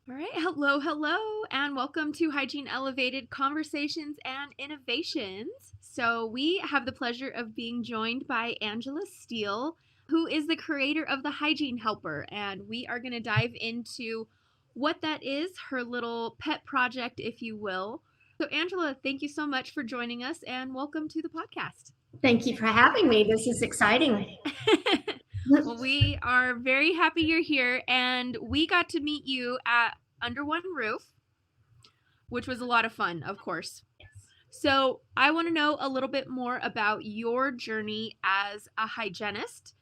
All right. Hello, and welcome to Hygiene Elevated Conversations and Innovations. So, we have the pleasure of being joined by Angela Steele, who is the creator of the Hygiene Helper, and we are going to dive into what that is, her little pet project, if you will. So, Angela, thank you so much for joining us, and welcome to the podcast. Thank you for having me. This is exciting. Well, we are very happy you're here, and we got to meet you at Under One Roof, which was a lot of fun, of course. So, I want to know a little bit more about your journey as a hygienist,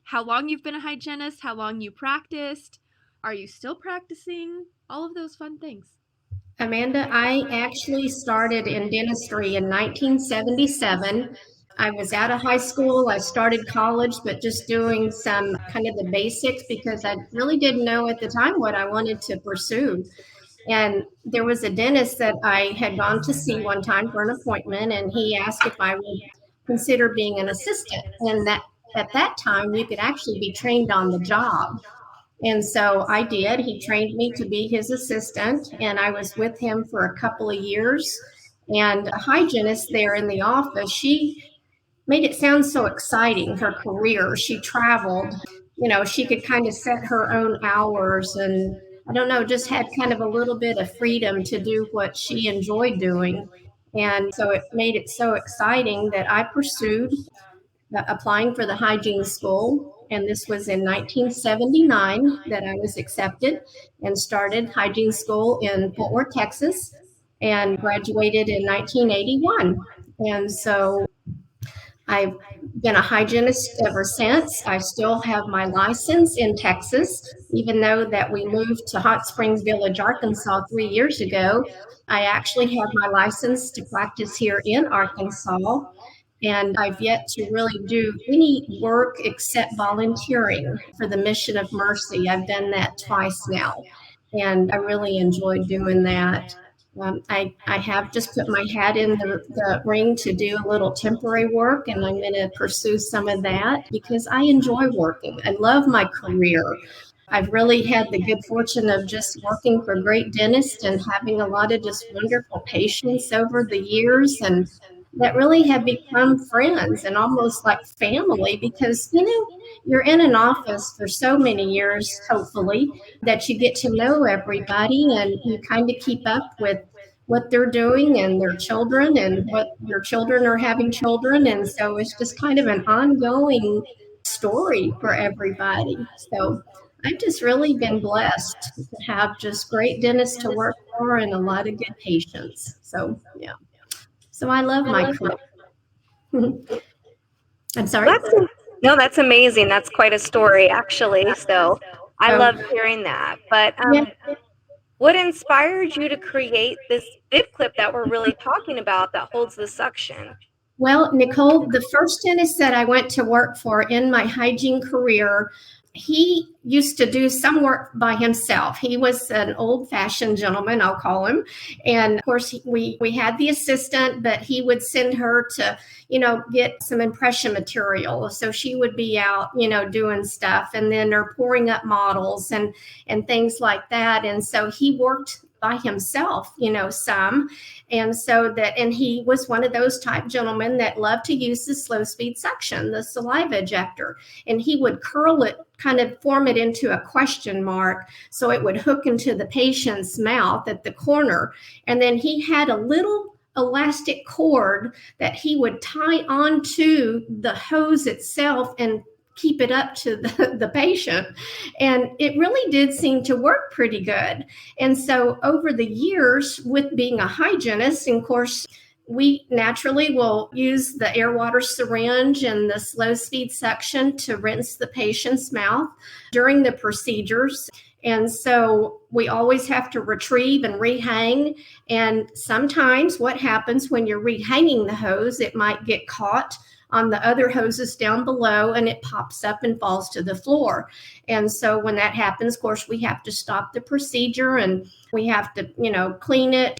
how long you've been a hygienist, how long you practiced, are you still practicing, all of those fun things. Amanda, I actually started in dentistry in 1977. I was out of high school. I started college, but just doing some kind of the basics because I really didn't know at the time what I wanted to pursue. And there was a dentist that I had gone to see one time for an appointment, and he asked if I would consider being an assistant. And that at that time, you could actually be trained on the job. And so I did. He trained me to be his assistant, and I was with him for a couple of years. And a hygienist there in the office, she made it sound so exciting, her career. She traveled, she could kind of set her own hours and I don't know, just had kind of a little bit of freedom to do what she enjoyed doing. And so it made it so exciting that I pursued applying for the hygiene school. And this was in 1979 that I was accepted and started hygiene school in Fort Worth, Texas, and graduated in 1981. And so I've been a hygienist ever since. I still have my license in Texas, even though that we moved to Hot Springs Village, Arkansas 3 years ago. I actually have my license to practice here in Arkansas. And I've yet to really do any work except volunteering for the Mission of Mercy. I've done that twice now, and I really enjoy doing that. I have just put my hat in the ring to do a little temporary work, and I'm going to pursue some of that because I enjoy working. I love my career. I've really had the good fortune of just working for great dentists and having a lot of just wonderful patients over the years, and that really have become friends and almost like family because, you're in an office for so many years, hopefully, that you get to know everybody and you kind of keep up with what they're doing and their children and what your children are having children. And so it's just kind of an ongoing story for everybody. So I've just really been blessed to have just great dentists to work for and a lot of good patients. So, yeah. So I love my career. I'm sorry. That's amazing. That's quite a story, actually. So I love hearing that. But what inspired you to create this bib clip that we're really talking about that holds the suction? Well, Nicole, the first dentist that I went to work for in my hygiene career, he used to do some work by himself. He was an old-fashioned gentleman, I'll call him. And of course, we had the assistant, but he would send her to, get some impression material. So she would be out, doing stuff, and then they're pouring up models and things like that. And so he worked by himself, some. And he was one of those type gentlemen that loved to use the slow speed suction, the saliva ejector, and he would curl it, kind of form it into a question mark so it would hook into the patient's mouth at the corner. And then he had a little elastic cord that he would tie onto the hose itself and keep it up to the patient. And it really did seem to work pretty good. And so over the years with being a hygienist, and of course, we naturally will use the air water syringe and the slow speed suction to rinse the patient's mouth during the procedures. And so we always have to retrieve and rehang. And sometimes what happens when you're rehanging the hose, it might get caught on the other hoses down below and it pops up and falls to the floor. And so when that happens, of course, we have to stop the procedure and we have to, clean it,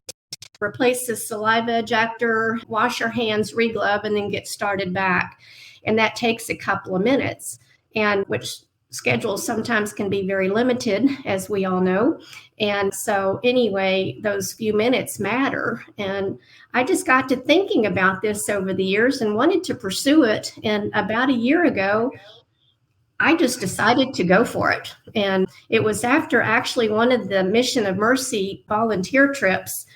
replace the saliva ejector, wash our hands, re-glove, and then get started back. And that takes a couple of minutes, and which schedules sometimes can be very limited, as we all know. And so anyway, those few minutes matter. And I just got to thinking about this over the years and wanted to pursue it. And about a year ago, I just decided to go for it. And it was after actually one of the Mission of Mercy volunteer trips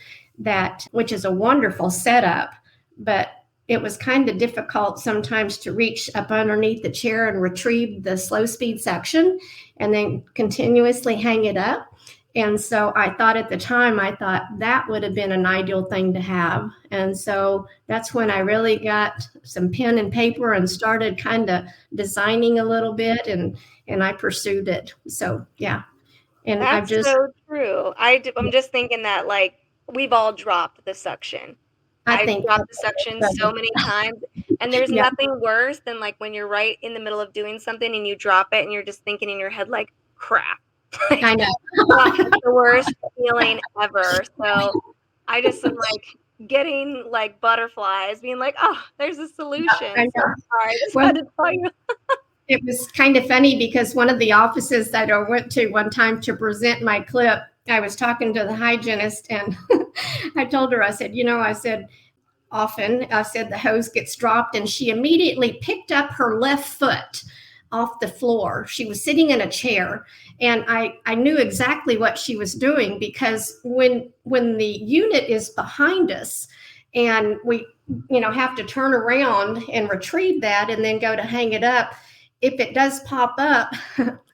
which is a wonderful setup, but it was kind of difficult sometimes to reach up underneath the chair and retrieve the slow speed section and then continuously hang it up. And so I thought at the time, that would have been an ideal thing to have. And so that's when I really got some pen and paper and started kind of designing a little bit, and I pursued it. So, yeah. And that's so true. I'm just thinking that, like, we've all dropped the suction. I've dropped the suction so many times, and there's nothing worse than like when you're right in the middle of doing something and you drop it and you're just thinking in your head like, crap. Like, I know. That's the worst feeling ever. So I just am like getting like butterflies, being like, oh, there's a solution. I know. So sorry, I just had to tell you. It was kind of funny because one of the offices that I went to one time to present my clip, I was talking to the hygienist, and I told her, I said, often the hose gets dropped, and she immediately picked up her left foot off the floor. She was sitting in a chair, and I knew exactly what she was doing, because when the unit is behind us and we have to turn around and retrieve that and then go to hang it up, if it does pop up,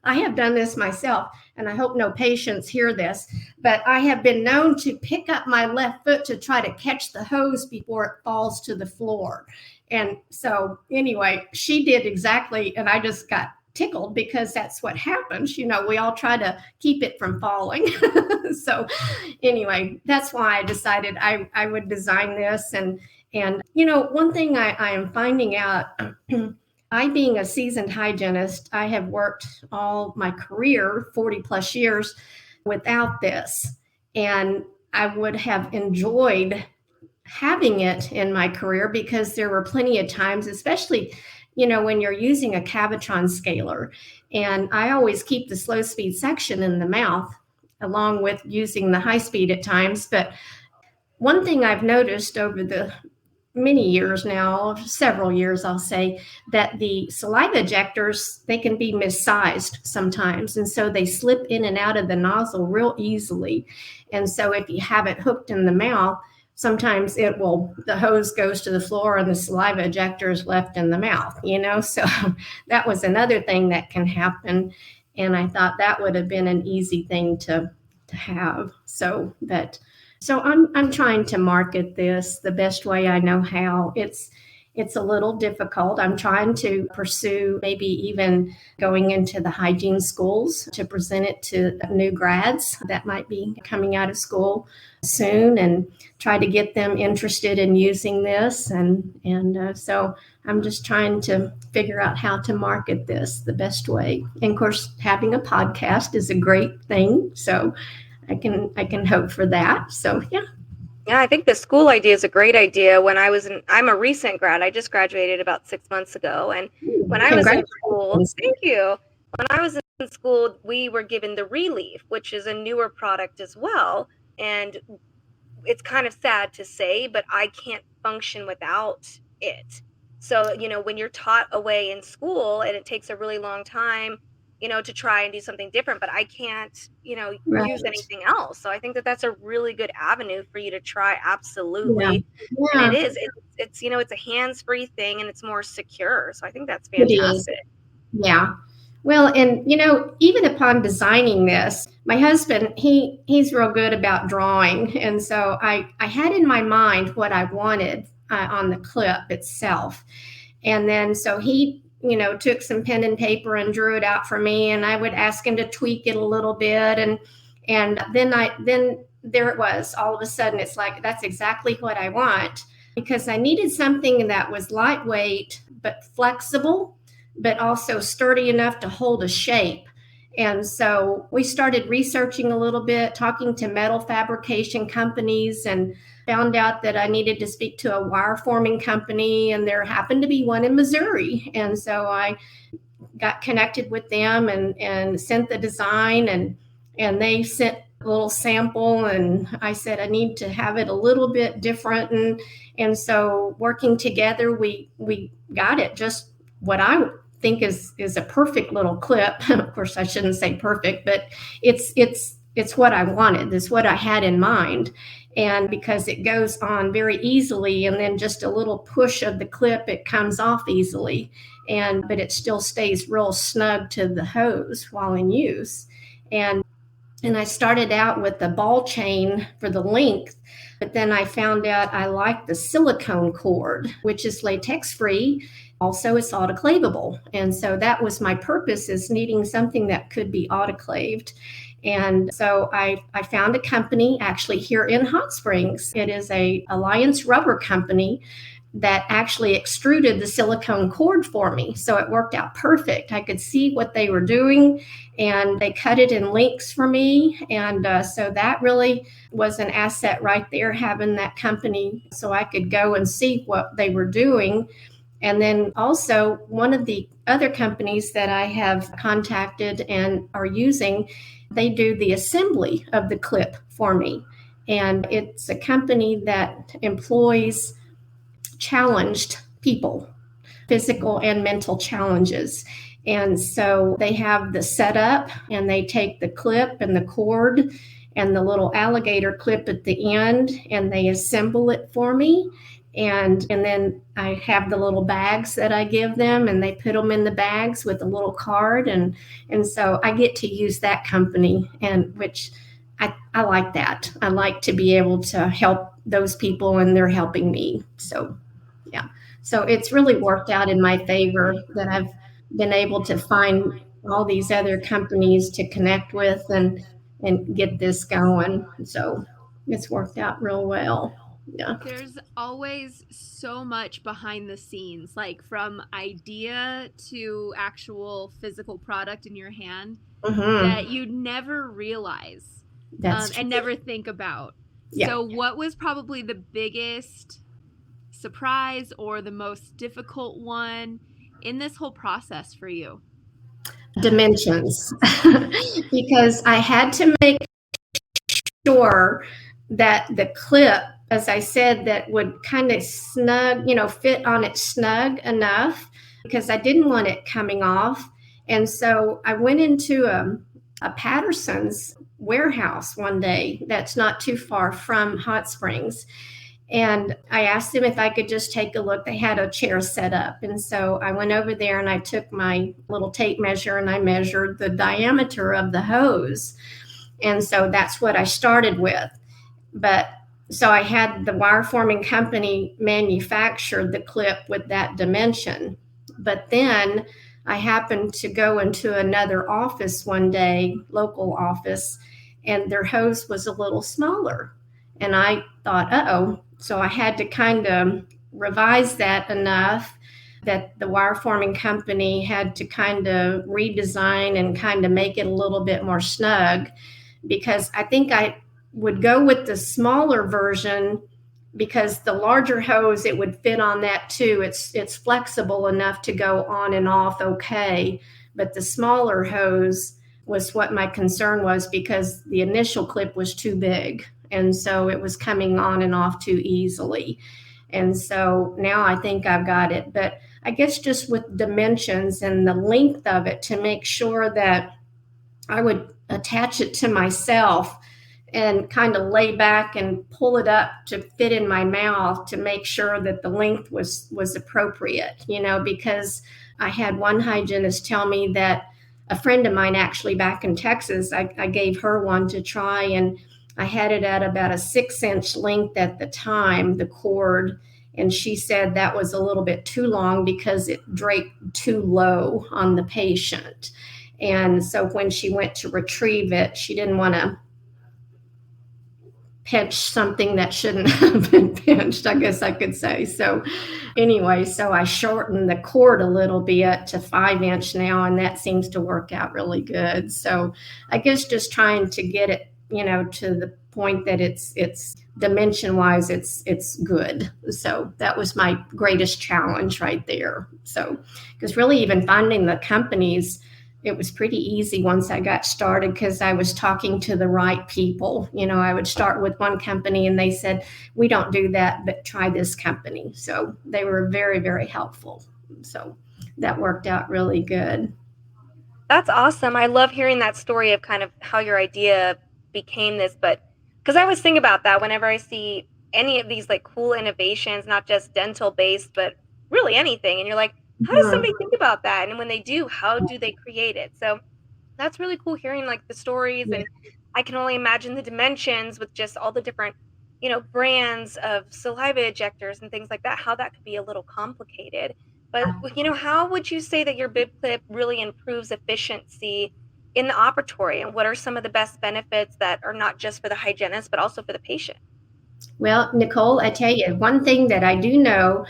I have done this myself, and I hope no patients hear this, but I have been known to pick up my left foot to try to catch the hose before it falls to the floor. And so anyway, she did exactly, and I just got tickled because that's what happens. We all try to keep it from falling. So anyway, that's why I decided I would design this. And one thing I am finding out, I, being a seasoned hygienist, I have worked all my career, 40 plus years, without this. And I would have enjoyed having it in my career, because there were plenty of times, especially, when you're using a Cavitron scaler. And I always keep the slow speed section in the mouth, along with using the high speed at times. But one thing I've noticed over the many years now, several years, I'll say, that the saliva ejectors, they can be missized sometimes. And so they slip in and out of the nozzle real easily. And so if you have it hooked in the mouth, sometimes the hose goes to the floor and the saliva ejector is left in the mouth, So that was another thing that can happen. And I thought that would have been an easy thing to have. So I'm trying to market this the best way I know how. It's a little difficult. I'm trying to pursue maybe even going into the hygiene schools to present it to new grads that might be coming out of school soon, and try to get them interested in using this. And so I'm just trying to figure out how to market this the best way. And of course, having a podcast is a great thing. So I can hope for that. So, yeah. Yeah, I think the school idea is a great idea. I'm a recent grad. I just graduated about 6 months ago. And when I was in school, thank you. When I was in school, we were given the Relief, which is a newer product as well. And it's kind of sad to say, but I can't function without it. So, when you're taught away in school and it takes a really long time, to try and do something different, but I can't, Right. use anything else. So I think that that's a really good avenue for you to try. Absolutely. Yeah. And it's it's a hands-free thing, and it's more secure. So I think that's fantastic. Yeah. Well, and even upon designing this, my husband, he's real good about drawing. And so I had in my mind what I wanted on the clip itself. And then so he took some pen and paper and drew it out for me, and I would ask him to tweak it a little bit. And then there it was. All of a sudden, it's like, that's exactly what I want, because I needed something that was lightweight, but flexible, but also sturdy enough to hold a shape. And so we started researching a little bit, talking to metal fabrication companies, and found out that I needed to speak to a wire forming company, and there happened to be one in Missouri. And so I got connected with them and sent the design, and they sent a little sample, and I said I need to have it a little bit different, and so working together, we got it just what I think is a perfect little clip. Of course, I shouldn't say perfect, but it's what I wanted. It's what I had in mind. And because it goes on very easily, and then just a little push of the clip, it comes off easily. But it still stays real snug to the hose while in use. And I started out with the ball chain for the length, but then I found out I liked the silicone cord, which is latex free. Also, it's autoclavable. And so that was my purpose, is needing something that could be autoclaved. And so I found a company actually here in Hot Springs. It is a Alliance rubber company that actually extruded the silicone cord for me. So it worked out perfect. I could see what they were doing, and they cut it in lengths for me. And so that really was an asset right there, having that company, so I could go and see what they were doing. And then also, one of the other companies that I have contacted and are using, they do the assembly of the clip for me. And it's a company that employs challenged people, physical and mental challenges. And so they have the setup, and they take the clip and the cord and the little alligator clip at the end, and they assemble it for me. And then I have the little bags that I give them, and they put them in the bags with a little card. And so I get to use that company, and which I like that. I like to be able to help those people, and they're helping me. So, yeah. So it's really worked out in my favor that I've been able to find all these other companies to connect with and get this going. So it's worked out real well. Yeah. There's always so much behind the scenes, like from idea to actual physical product in your hand, that you'd never realize and never think about. Yeah. So what was probably the biggest surprise or the most difficult one in this whole process for you? Dimensions. Because I had to make sure that the clip, as I said, that would kind of snug, fit on it snug enough, because I didn't want it coming off. And so I went into a Patterson's warehouse one day that's not too far from Hot Springs. And I asked them if I could just take a look. They had a chair set up. And so I went over there, and I took my little tape measure, and I measured the diameter of the hose. And so that's what I started with. But so I had the wire forming company manufacture the clip with that dimension. But then I happened to go into another office one day, local office, and their hose was a little smaller. And I thought, uh-oh. So I had to kind of revise that enough that the wire forming company had to kind of redesign and kind of make it a little bit more snug, because I think I would go with the smaller version, because the larger hose, it would fit on that too. It's flexible enough to go on and off okay. But the smaller hose was what my concern was, because the initial clip was too big. And so it was coming on and off too easily. And so now I think I've got it. But I guess just with dimensions and the length of it, to make sure that I would attach it to myself and kind of lay back and pull it up to fit in my mouth, to make sure that the length was appropriate, because I had one hygienist tell me that a friend of mine, actually back in Texas, I gave her one to try, and I had it at about a 6-inch length at the time, the cord. And she said that was a little bit too long because it draped too low on the patient. And so when she went to retrieve it, she didn't want to pinch something that shouldn't have been pinched, I guess I could say. So anyway, so I shortened the cord a little bit to 5-inch now, and that seems to work out really good. So I guess just trying to get it, to the point that it's dimension wise, it's good. So that was my greatest challenge right there. So, because really even finding the companies, it was pretty easy once I got started because I was talking to the right people. I would start with one company and they said, we don't do that, but try this company. So they were very, very helpful. So that worked out really good. That's awesome. I love hearing that story of kind of how your idea became this, but because I always think about that whenever I see any of these like cool innovations, not just dental based, but really anything. And you're like, how does somebody think about that? And when they do, how do they create it? So that's really cool hearing like the stories. And I can only imagine the dimensions with just all the different, brands of saliva ejectors and things like that, how that could be a little complicated. But, how would you say that your bib clip really improves efficiency in the operatory? And what are some of the best benefits that are not just for the hygienist, but also for the patient? Well, Nicole, I tell you, one thing that I do know,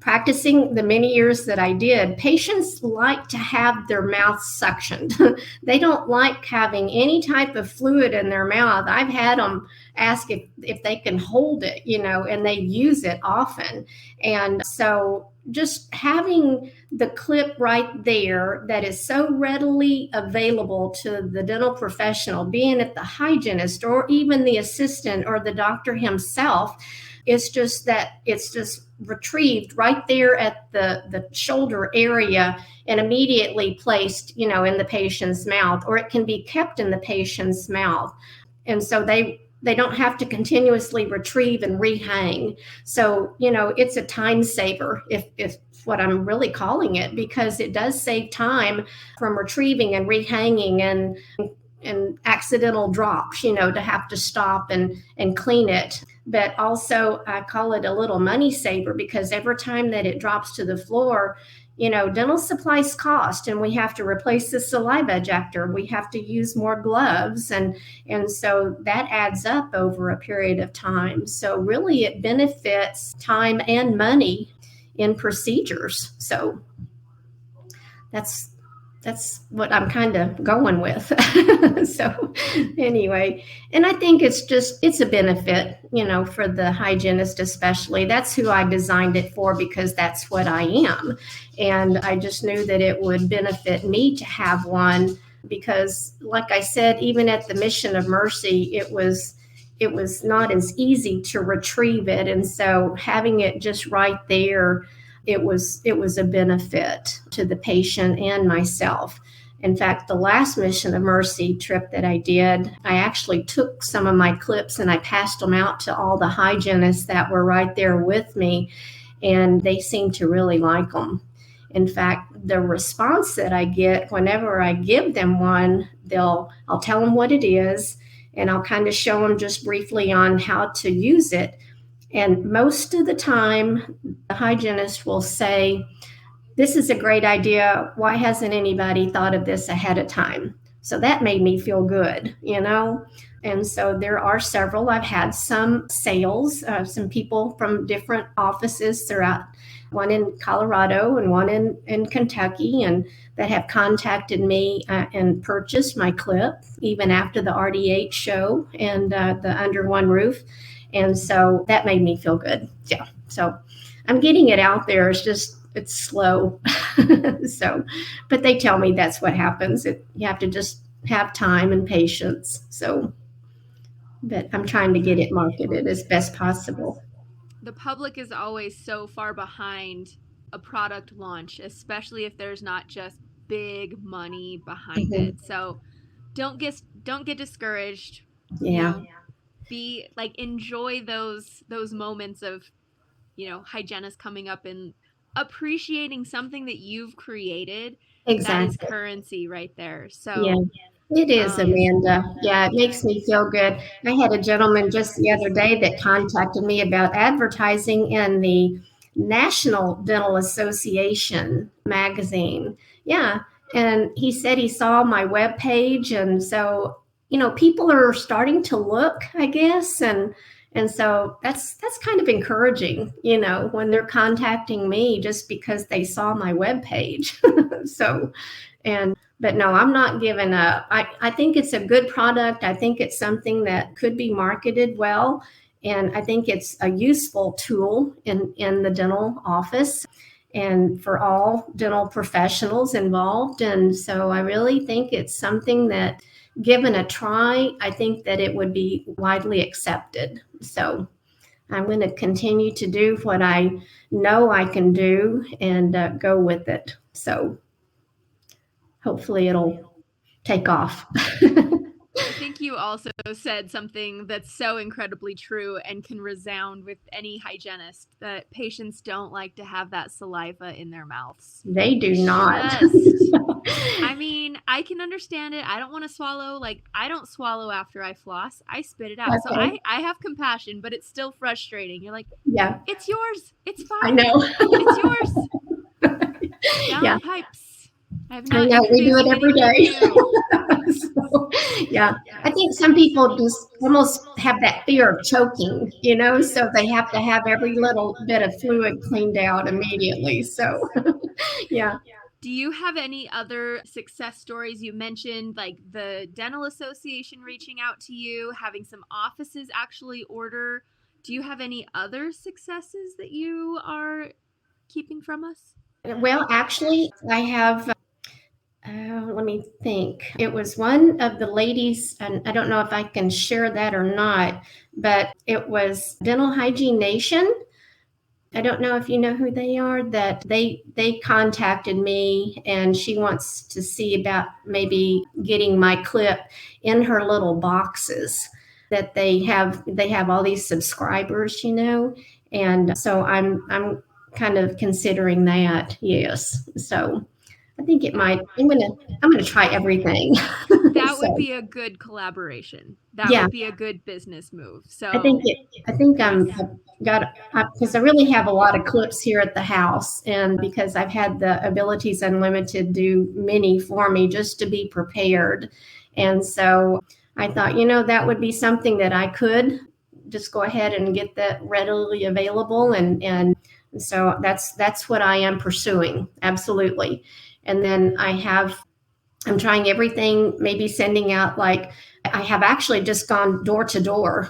practicing the many years that I did, patients like to have their mouth suctioned. They don't like having any type of fluid in their mouth. I've had them ask if they can hold it, and they use it often. And so just having the clip right there that is so readily available to the dental professional, being it the hygienist or even the assistant or the doctor himself, it's just retrieved right there at the shoulder area and immediately placed, in the patient's mouth, or it can be kept in the patient's mouth. And so they don't have to continuously retrieve and rehang. So, it's a time saver, if what I'm really calling it, because it does save time from retrieving and rehanging and accidental drops, to have to stop and clean it. But also I call it a little money saver because every time that it drops to the floor, dental supplies cost, and we have to replace the saliva ejector. We have to use more gloves. And so that adds up over a period of time. So really it benefits time and money in procedures. So that's what I'm kind of going with. So anyway, and I think it's a benefit, for the hygienist especially. That's who I designed it for because that's what I am. And I just knew that it would benefit me to have one because, like I said, even at the Mission of Mercy, it was not as easy to retrieve it. And so having it just right there, it was a benefit to the patient and myself. In fact, the last Mission of Mercy trip that I did, I actually took some of my clips and I passed them out to all the hygienists that were right there with me, and they seemed to really like them. In fact, the response that I get whenever I give them one, I'll tell them what it is, and I'll kind of show them just briefly on how to use it. And most of the time, the hygienist will say, this is a great idea. Why hasn't anybody thought of this ahead of time? So that made me feel good, And so there are several. I've had some sales, some people from different offices throughout, one in Colorado and one in Kentucky, and that have contacted me and purchased my clip, even after the RDH show and the Under One Roof. And so that made me feel good. Yeah. So I'm getting it out there. It's slow. So, but they tell me that's what happens. You have to just have time and patience. So, but I'm trying to get it marketed as best possible. The public is always so far behind a product launch, especially if there's not just big money behind it. So don't get discouraged. Yeah. Be like, enjoy those moments of, hygienists coming up and appreciating something that you've created. Exactly. That is currency right there. So yeah. It is, Amanda. Yeah, it makes me feel good. I had a gentleman just the other day that contacted me about advertising in the National Dental Association magazine. Yeah, and he said he saw my webpage, and so people are starting to look, I guess, and so that's kind of encouraging, when they're contacting me just because they saw my webpage. So, and But no, I'm not giving up. I think it's a good product. I think it's something that could be marketed well. And I think it's a useful tool in the dental office and for all dental professionals involved. And so I really think it's something that, given a try, I think that it would be widely accepted. So I'm going to continue to do what I know I can do and go with it. So hopefully it'll take off. I think you also said something that's so incredibly true and can resound with any hygienist, that patients don't like to have that saliva in their mouths. They do not. I mean, I can understand it. I don't want to swallow. Like, I don't swallow after I floss. I spit it out. Okay. So I have compassion, but it's still frustrating. You're like, yeah, it's yours. It's fine. I know. It's yours. Down the pipes. I know, we do it every day. So, yeah, I think some people just almost have that fear of choking, so they have to have every little bit of fluid cleaned out immediately. So, yeah. Do you have any other success stories? You mentioned like the Dental Association reaching out to you, having some offices actually order. Do you have any other successes that you are keeping from us? Well, actually, I have... let me think. It was one of the ladies, and I don't know if I can share that or not, but it was Dental Hygiene Nation. I don't know if you know who they are, that they contacted me, and she wants to see about maybe getting my clip in her little boxes that they have all these subscribers, and so I'm kind of considering that. Yes. So I think it might. I'm gonna try everything. That would be a good collaboration. That would be a good business move. So I think I've got, because I really have a lot of clips here at the house, and because I've had the Abilities Unlimited do many for me just to be prepared, and so I thought, that would be something that I could just go ahead and get that readily available, and so that's what I am pursuing. Absolutely. And then I'm trying everything, maybe sending out, like, I have actually just gone door to door,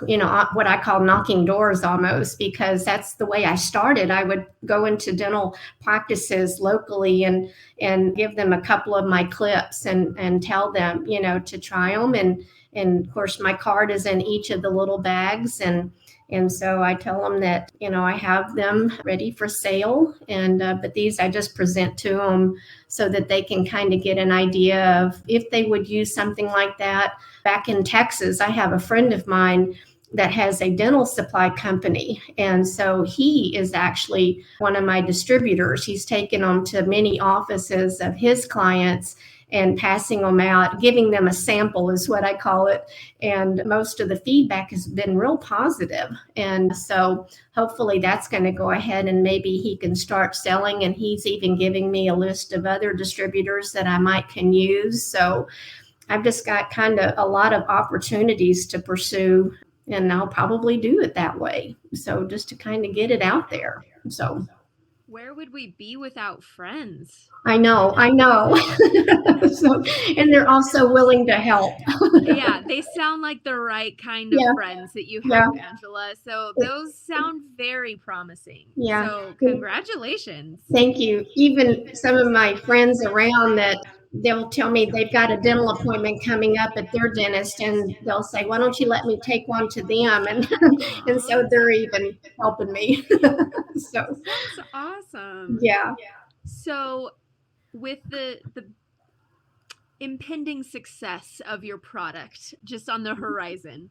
what I call knocking doors almost, because that's the way I started. I would go into dental practices locally and give them a couple of my clips and tell them, to try them. And of course, my card is in each of the little bags. And so I tell them that, I have them ready for sale, but these I just present to them so that they can kind of get an idea of if they would use something like that. Back in Texas, I have a friend of mine that has a dental supply company. And so he is actually one of my distributors. He's taken them to many offices of his clients and passing them out, giving them a sample is what I call it. And most of the feedback has been real positive. And so hopefully that's going to go ahead and maybe he can start selling. And he's even giving me a list of other distributors that I can use. So I've just got kind of a lot of opportunities to pursue, and I'll probably do it that way. So just to kind of get it out there. So where would we be without friends? I know. So, and they're also willing to help. Yeah, they sound like the right kind of friends that you have, Angela. So those sound very promising. Yeah. So congratulations. Thank you. Even some of my friends around that, they'll tell me they've got a dental appointment coming up at their dentist, and they'll say, why don't you let me take one to them? And so they're even helping me. So that's awesome. Yeah. So with the impending success of your product just on the horizon,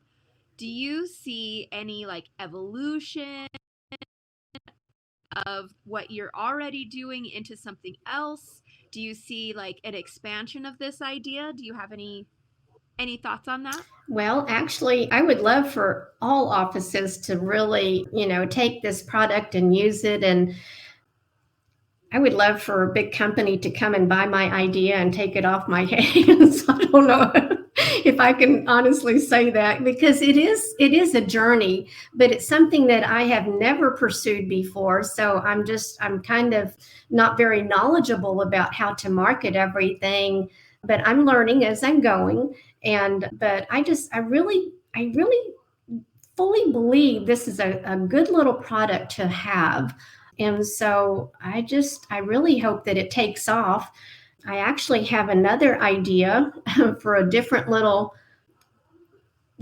do you see any like evolution of what you're already doing into something else? Do you see like an expansion of this idea? Do you have any thoughts on that? Well, actually, I would love for all offices to really, take this product and use it. And I would love for a big company to come and buy my idea and take it off my hands. I don't know if I can honestly say that, because it is a journey, but it's something that I have never pursued before. So I'm kind of not very knowledgeable about how to market everything. but I'm learning as I'm going. But I really fully believe this is a good little product to have. And so I really hope that it takes off. I actually have another idea for a different little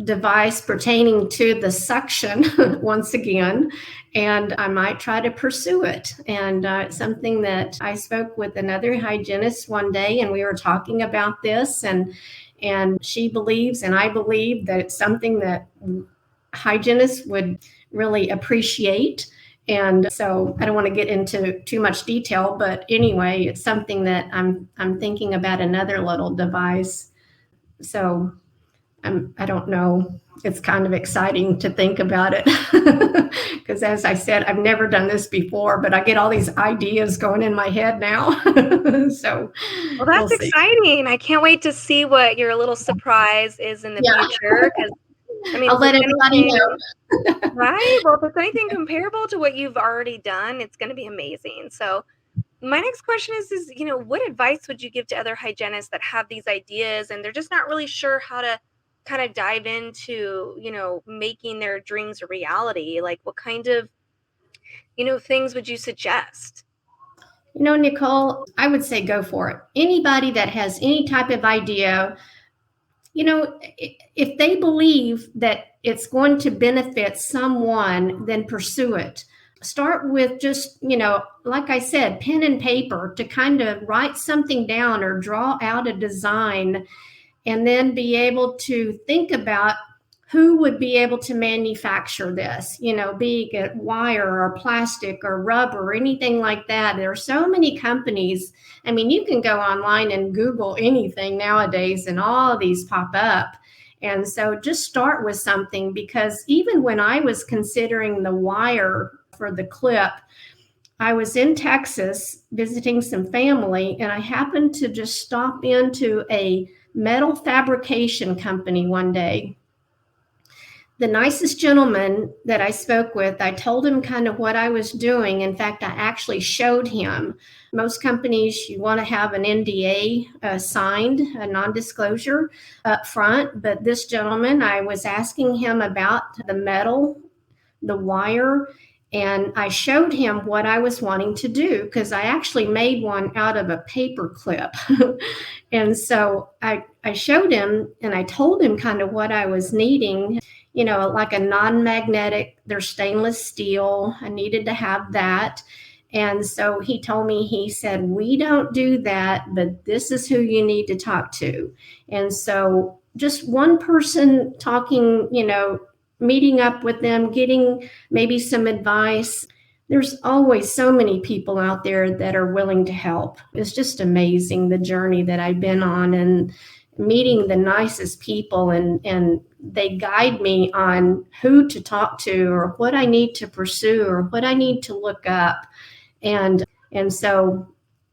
device pertaining to the suction once again, and I might try to pursue it. And it's something that I spoke with another hygienist one day, and we were talking about this, and she believes and I believe that it's something that hygienists would really appreciate. And so I don't want to get into too much detail, but anyway, it's something that I'm thinking about, another little device. So I don't know. It's kind of exciting to think about it because, as I said, I've never done this before, but I get all these ideas going in my head now. So, well, that's exciting. I can't wait to see what your little surprise is in the future. Because I mean, I'll let everybody know. Right. Well, if it's anything comparable to what you've already done, it's going to be amazing. So, my next question is, what advice would you give to other hygienists that have these ideas and they're just not really sure how to kind of dive into, making their dreams a reality? Like, what kind of, things would you suggest? Nicole, I would say go for it. Anybody that has any type of idea, if they believe that it's going to benefit someone, then pursue it. Start with just, like I said, pen and paper to kind of write something down or draw out a design, and then be able to think about who would be able to manufacture this, be it wire or plastic or rubber or anything like that. There are so many companies. I mean, you can go online and Google anything nowadays and all of these pop up. And so just start with something, because even when I was considering the wire for the clip, I was in Texas visiting some family, and I happened to just stop into a metal fabrication company one day. The nicest gentleman that I spoke with, I told him kind of what I was doing. In fact, I actually showed him. Most companies, you want to have an NDA signed, a non-disclosure up front. But this gentleman, I was asking him about the metal, the wire, and I showed him what I was wanting to do, because I actually made one out of a paper clip. And so I showed him, and I told him kind of what I was needing, like a non-magnetic, they're stainless steel. I needed to have that. And so he told me, he said, we don't do that, but this is who you need to talk to. And so just one person talking, meeting up with them, getting maybe some advice. There's always so many people out there that are willing to help. It's just amazing, the journey that I've been on, and meeting the nicest people, and they guide me on who to talk to or what I need to pursue or what I need to look up. And so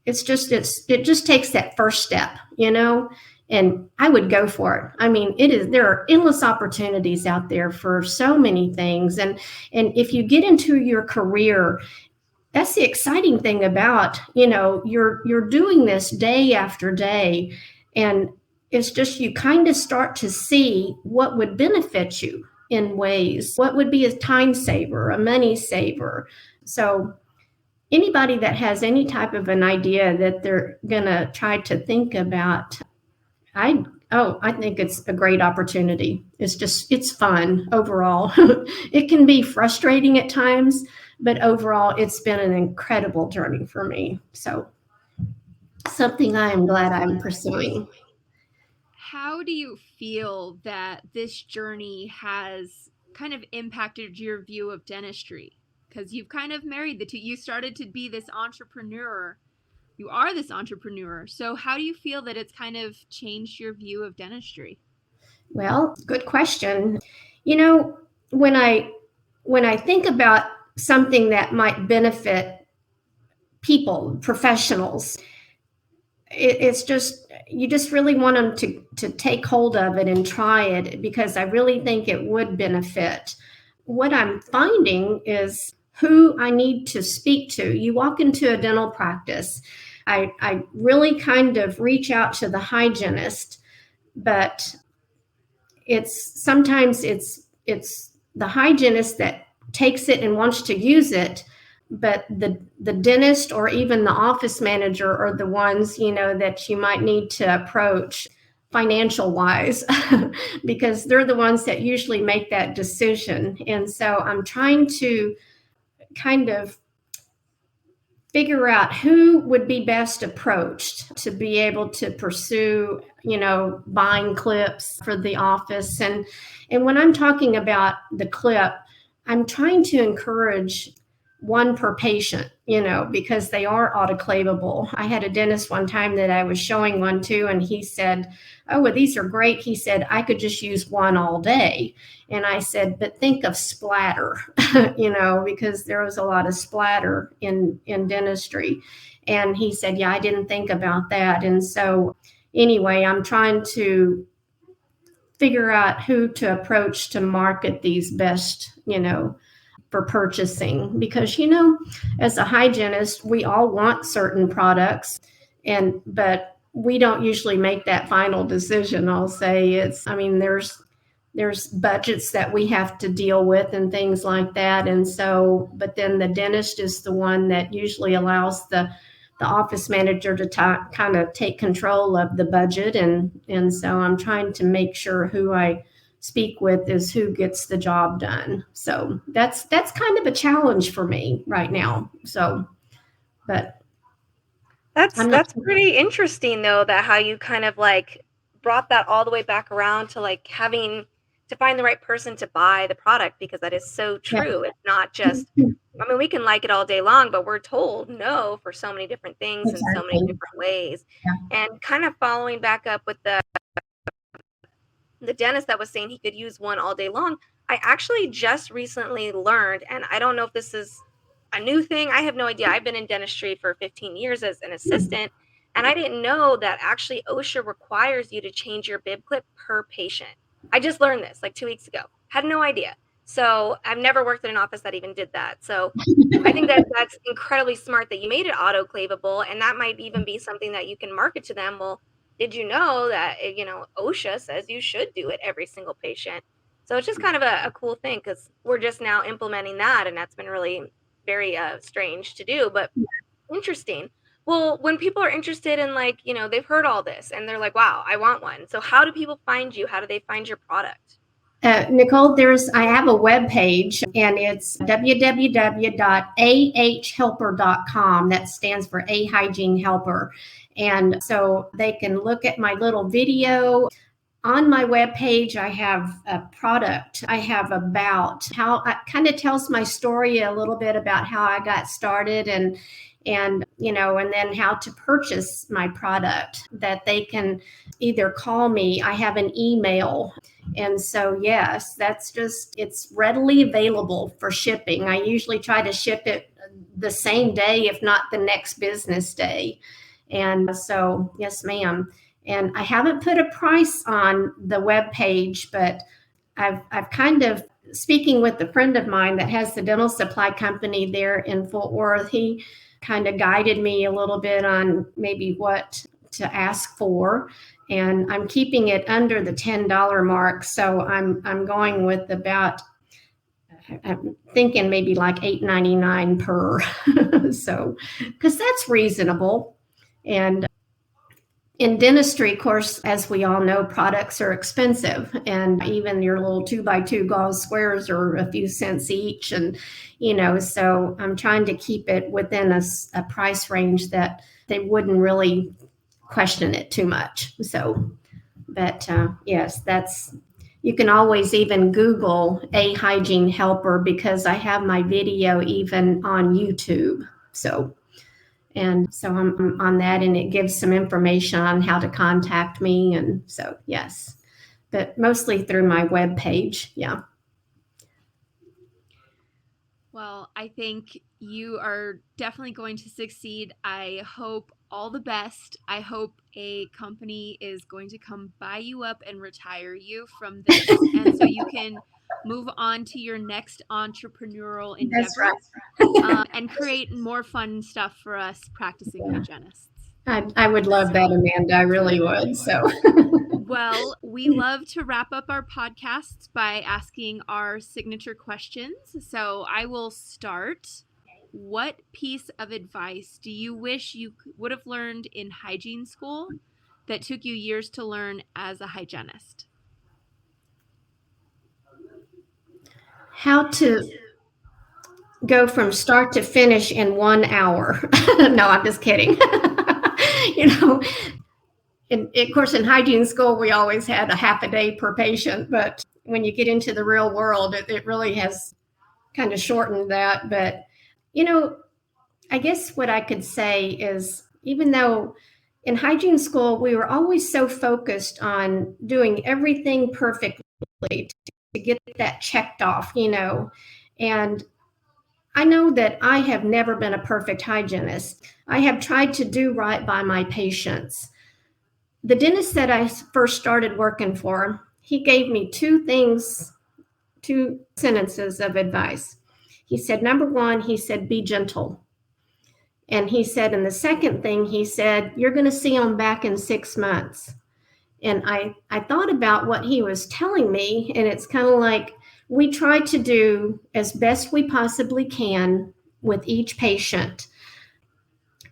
it just takes that first step, and I would go for it. I mean, there are endless opportunities out there for so many things. And if you get into your career, that's the exciting thing about, you're doing this day after day. And it's just, you kind of start to see what would benefit you in ways, what would be a time saver, a money saver. So anybody that has any type of an idea that they're going to try to think about, I think it's a great opportunity. It's fun overall. It can be frustrating at times, but overall it's been an incredible journey for me. So something I am glad I'm pursuing. How do you feel that this journey has kind of impacted your view of dentistry? Because you've kind of married the two. You started to be this entrepreneur. You are this entrepreneur. So how do you feel that it's kind of changed your view of dentistry? Well, good question. When I think about something that might benefit people, professionals, it's just, you just really want them to take hold of it and try it, because I really think it would benefit. What I'm finding is who I need to speak to. You walk into a dental practice, I really kind of reach out to the hygienist, but sometimes it's the hygienist that takes it and wants to use it, but the dentist or even the office manager are the ones, that you might need to approach financial wise because they're the ones that usually make that decision. And so I'm trying to kind of figure out who would be best approached to be able to pursue, buying clips for the office. And when I'm talking about the clip, I'm trying to encourage one per patient, because they are autoclavable. I had a dentist one time that I was showing one to, and he said, "Oh, well, these are great." He said, "I could just use one all day." And I said, "But think of splatter," because there was a lot of splatter in dentistry. And he said, "Yeah, I didn't think about that." And so anyway, I'm trying to figure out who to approach to market these best, for purchasing, because as a hygienist, we all want certain products, but we don't usually make that final decision. I'll say there's budgets that we have to deal with and things like that, and so but then the dentist is the one that usually allows the office manager to kind of take control of the budget, and so I'm trying to make sure who I speak with is who gets the job done. So that's kind of a challenge for me right now. So, but that's pretty interesting though, that how you kind of like brought that all the way back around to like having to find the right person to buy the product, because that is so true. Yeah. It's not just, we can like it all day long, but we're told no for so many different things in so many different ways. Yeah. And kind of following back up with the dentist that was saying he could use one all day long, I actually just recently learned, and I don't know if this is a new thing. I have no idea. I've been in dentistry for 15 years as an assistant, and I didn't know that actually OSHA requires you to change your bib clip per patient. I just learned this like 2 weeks ago. Had no idea. So I've never worked in an office that even did that. So I think that that's incredibly smart that you made it autoclavable, and that might even be something that you can market to them. Well, did you know that, OSHA says you should do it every single patient? So it's just kind of a cool thing, because we're just now implementing that, and that's been really very strange to do, but interesting. Well, when people are interested in they've heard all this and they're like, wow, I want one. So how do people find you? How do they find your product? Nicole, I have a web page, and it's www.ahhelper.com. That stands for A Hygiene Helper. And so they can look at my little video. On my webpage, I have a product. I have about how it kind of tells my story a little bit about how I got started, and then how to purchase my product, that they can either call me. I have an email. And so, yes, it's readily available for shipping. I usually try to ship it the same day, if not the next business day. And so, yes, ma'am. And I haven't put a price on the webpage, but I've kind of, speaking with a friend of mine that has the dental supply company there in Fort Worth, he kind of guided me a little bit on maybe what to ask for. And I'm keeping it under the $10 mark. So I'm going with about, I'm thinking maybe like $8.99 per. So, because that's reasonable. And in dentistry, of course, as we all know, products are expensive, and even your little 2x2 gauze squares are a few cents each. And, so I'm trying to keep it within a price range that they wouldn't really question it too much. So, but yes, you can always even Google A Hygiene Helper, because I have my video even on YouTube. So I'm on that, and it gives some information on how to contact me. And so, yes, but mostly through my webpage. Yeah. Well, I think you are definitely going to succeed. I hope all the best. I hope a company is going to come buy you up and retire you from this, and so you can move on to your next entrepreneurial endeavor. That's right. And create more fun stuff for us practicing hygienists. I would love that, Amanda. I really would. So, Well, we love to wrap up our podcasts by asking our signature questions. So I will start. What piece of advice do you wish you would have learned in hygiene school that took you years to learn as a hygienist? how to go from start to finish in 1 hour. No, I'm just kidding. you know, of course, in hygiene school, we always had a half a day per patient, but when you get into the real world, it really has kind of shortened that. But, I guess what I could say is, even though in hygiene school, we were always so focused on doing everything perfectly to get that checked off, and I know that I have never been a perfect hygienist. I have tried to do right by my patients. The dentist that I first started working for, he gave me two sentences of advice. He said, number one, he said, be gentle. And he said, and the second thing, he said, you're going to see them back in 6 months. And I thought about what he was telling me, and it's kind of like we try to do as best we possibly can with each patient.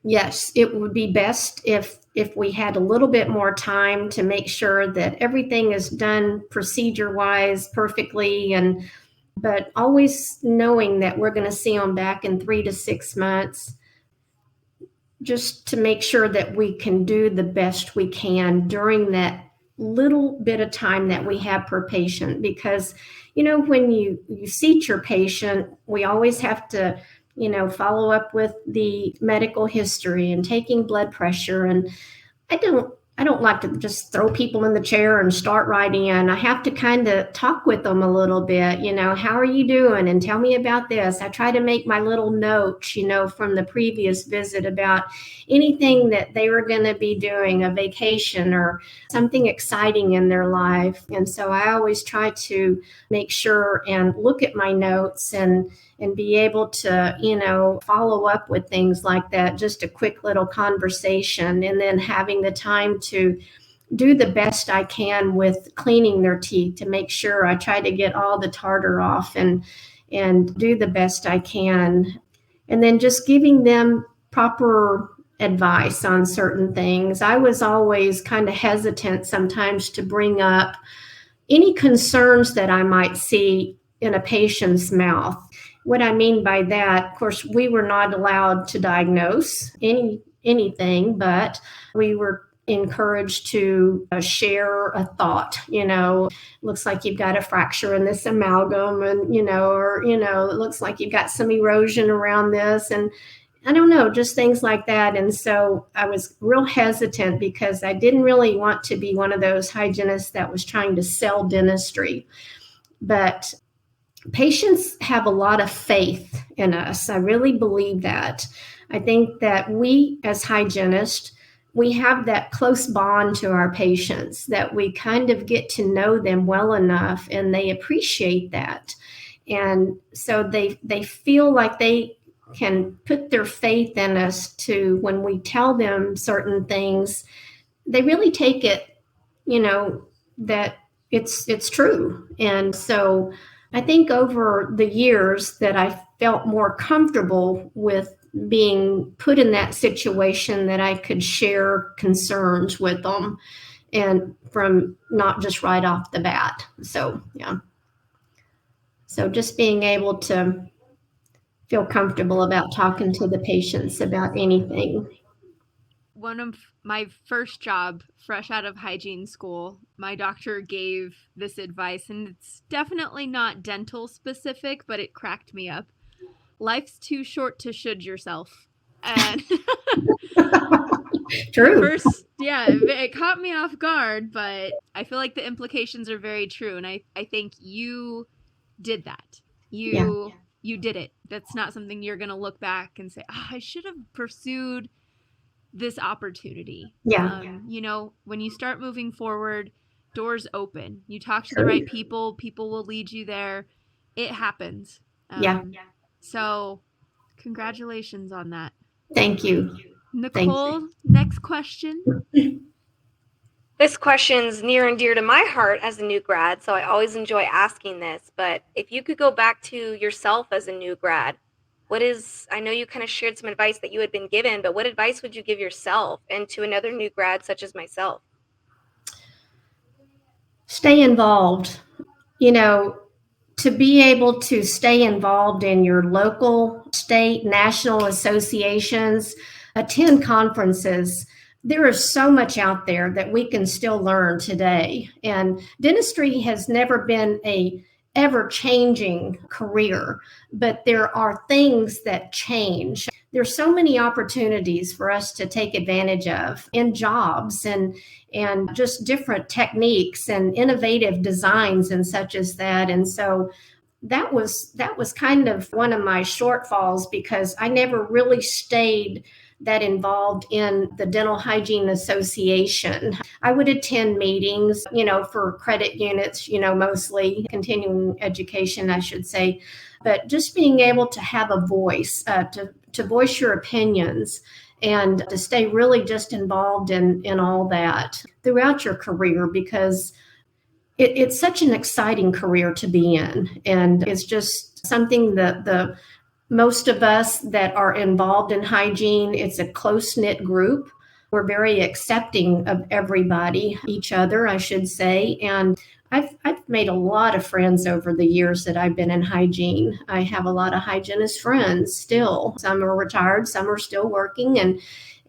Yes, it would be best if we had a little bit more time to make sure that everything is done procedure-wise perfectly, but always knowing that we're going to see them back in 3 to 6 months, just to make sure that we can do the best we can during that little bit of time that we have per patient. Because, when you seat your patient, we always have to, follow up with the medical history and taking blood pressure. And I don't like to just throw people in the chair and start right in. I have to kind of talk with them a little bit, how are you doing? And tell me about this. I try to make my little notes, from the previous visit about anything that they were going to be doing, a vacation or something exciting in their life. And so I always try to make sure and look at my notes and be able to, follow up with things like that, just a quick little conversation, and then having the time to do the best I can with cleaning their teeth to make sure I try to get all the tartar off and do the best I can. And then just giving them proper advice on certain things. I was always kind of hesitant sometimes to bring up any concerns that I might see in a patient's mouth. What I mean by that, of course, we were not allowed to diagnose anything, but we were encouraged to share a thought. Looks like you've got a fracture in this amalgam, and it looks like you've got some erosion around this, and I don't know, just things like that. And so I was real hesitant because I didn't really want to be one of those hygienists that was trying to sell dentistry. But patients have a lot of faith in us. I really believe that. I think that we as hygienists, we have that close bond to our patients, that we kind of get to know them well enough, and they appreciate that. And so they feel like they can put their faith in us to, when we tell them certain things, they really take it, that it's true. And so I think over the years that I felt more comfortable with being put in that situation, that I could share concerns with them, and from not just right off the bat. So, yeah. So just being able to feel comfortable about talking to the patients about anything. One of my first job, fresh out of hygiene school, my doctor gave this advice, and it's definitely not dental specific, but it cracked me up. Life's too short to should yourself. And True. First, yeah, it caught me off guard, but I feel like the implications are very true. And I think you did that. You did it. That's not something you're going to look back and say, I should have pursued this opportunity. Yeah. When you start moving forward, doors open. You talk to the right people will lead you there. It happens. Yeah. So congratulations on that. Thank you. Nicole, next question. This question's near and dear to my heart as a new grad, so I always enjoy asking this. But if you could go back to yourself as a new grad, I know you kind of shared some advice that you had been given, but what advice would you give yourself and to another new grad such as myself? Stay involved. To be able to stay involved in your local, state, national associations, attend conferences. There is so much out there that we can still learn today. And dentistry has never been a ever-changing career, but there are things that change. There's so many opportunities for us to take advantage of in jobs and just different techniques and innovative designs and such as that. And so that was kind of one of my shortfalls, because I never really stayed that involved in the Dental Hygiene Association. I would attend meetings, for credit units, mostly continuing education, I should say, but just being able to have a voice, to voice your opinions, and to stay really just involved in all that throughout your career, because it's such an exciting career to be in. And it's just something that the most of us that are involved in hygiene, it's a close-knit group. We're very accepting of everybody, each other, I should say. And I've made a lot of friends over the years that I've been in hygiene. I have a lot of hygienist friends still. Some are retired, some are still working. And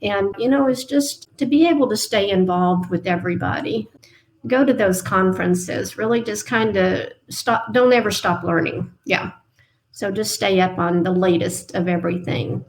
it's just to be able to stay involved with everybody. Go to those conferences, really just kind of don't ever stop learning. Yeah. So just stay up on the latest of everything.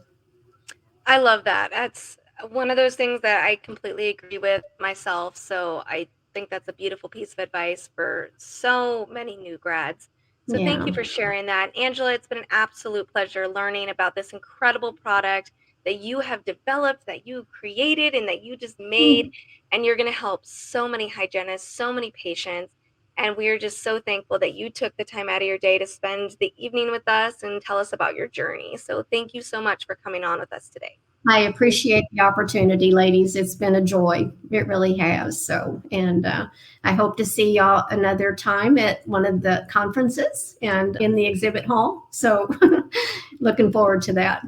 I love that. That's one of those things that I completely agree with myself. So I think that's a beautiful piece of advice for so many new grads. So Thank you for sharing that. Angela, it's been an absolute pleasure learning about this incredible product that you have developed, that you created, and that you just made. And you're going to help so many hygienists, so many patients. And we are just so thankful that you took the time out of your day to spend the evening with us and tell us about your journey. So thank you so much for coming on with us today. I appreciate the opportunity, ladies. It's been a joy. It really has. So, and I hope to see y'all another time at one of the conferences and in the exhibit hall. So looking forward to that.